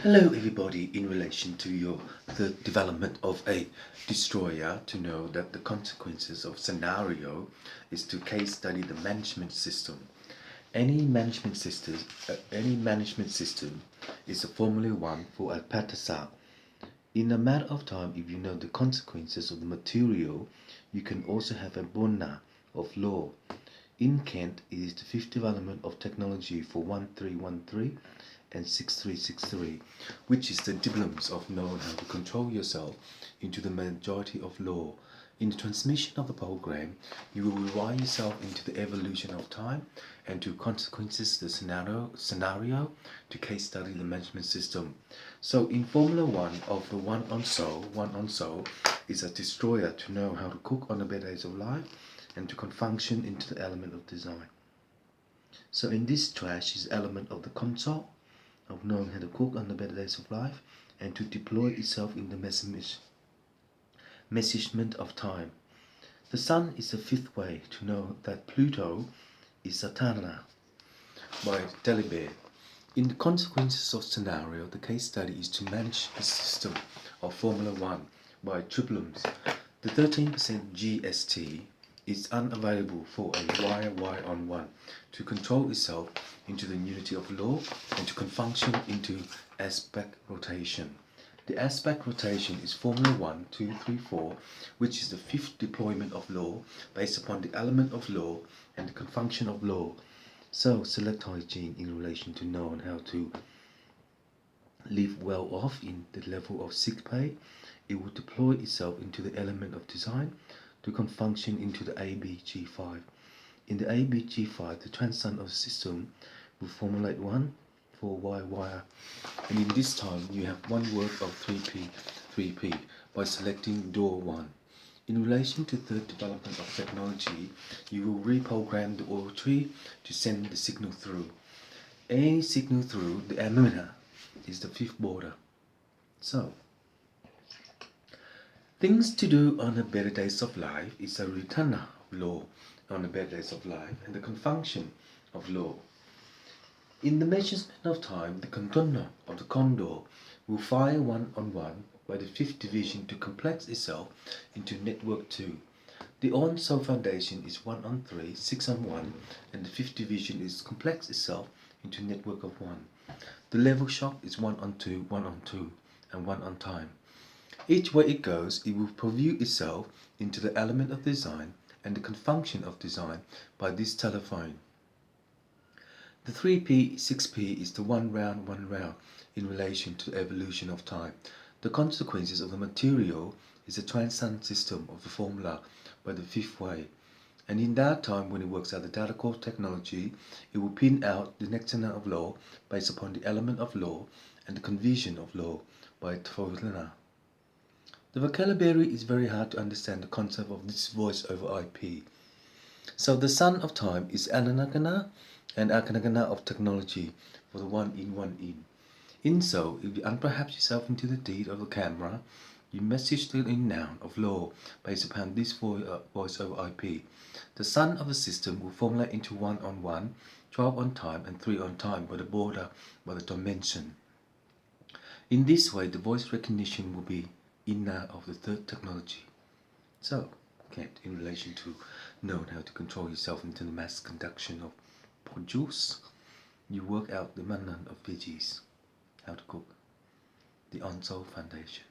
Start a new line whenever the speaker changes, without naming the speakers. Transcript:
Hello everybody, in relation to the development of a destroyer, to know that the consequences of scenario is to case study the management system. Any management system is a Formula One for a Patasar. In a matter of time, if you know the consequences of the material, you can also have a bona of law. In Kent, it is the fifth development of technology for 1313 and 6363, which is the diplomas of knowing how to control yourself into the majority of law. In the transmission of the program, you will rewire yourself into the evolution of time and to consequences the scenario to case study the management system. So in Formula One of the one on soul is a destroyer to know how to cook on the better days of life and to function into the element of design. So in this trash is element of the console of knowing how to cook on the better days of life and to deploy itself in the measurement of time. The sun is the fifth way to know that Pluto is Satana by Delibes. In the consequences of scenario, the case study is to manage the system of Formula One by triplums. The 13% GST is unavailable for a Y-on-1 to control itself into the unity of law and to function into aspect rotation. The aspect rotation is Formula 1, 2, 3, 4, which is the fifth deployment of law based upon the element of law and the function of law. So select hygiene in relation to knowing how to live well off in the level of sick pay. It will deploy itself into the element of design to function into the ABG5. In the ABG5, the transition of the system will formulate 1 for Y wire, and in this time you have one word of 3P by selecting door 1. In relation to third development of technology, you will reprogram the oil tree to send the signal through. Any signal through the emitter is the fifth border. So, things to do on the better days of life is a returner of law on the better days of life and the function of law. In the measurement of time, the conductor of the condor will fire one-on-one by the fifth division to complex itself into network 2. The on-cell foundation is 1-on-3, 6-on-1, and the fifth division is complex itself into network of 1. The level shock is 1-on-2, 1-on-2, and 1-on-time. Each way it goes, it will preview itself into the element of design and the function of design by this telephone. The 3P, 6P is the one round in relation to the evolution of time. The consequences of the material is the transient system of the formula by the fifth way. And in that time, when it works out the data core technology, it will pin out the next tenet of law based upon the element of law and the conversion of law by Tfolina. The vocabulary is very hard to understand the concept of this voice over IP. So the son of time is Ananagana and Akanagana of technology for the one in. In so, if you unperhaps yourself into the deed of the camera, you message the noun of law based upon this voice over IP. The son of the system will formulate into 1-on-1, 12 on time and 3 on time by the border, by the dimension. In this way, the voice recognition will be inner of the third technology. So, in relation to knowing how to control yourself into the mass conduction of produce, you work out the manner of veggies, how to cook, the on-soul foundation.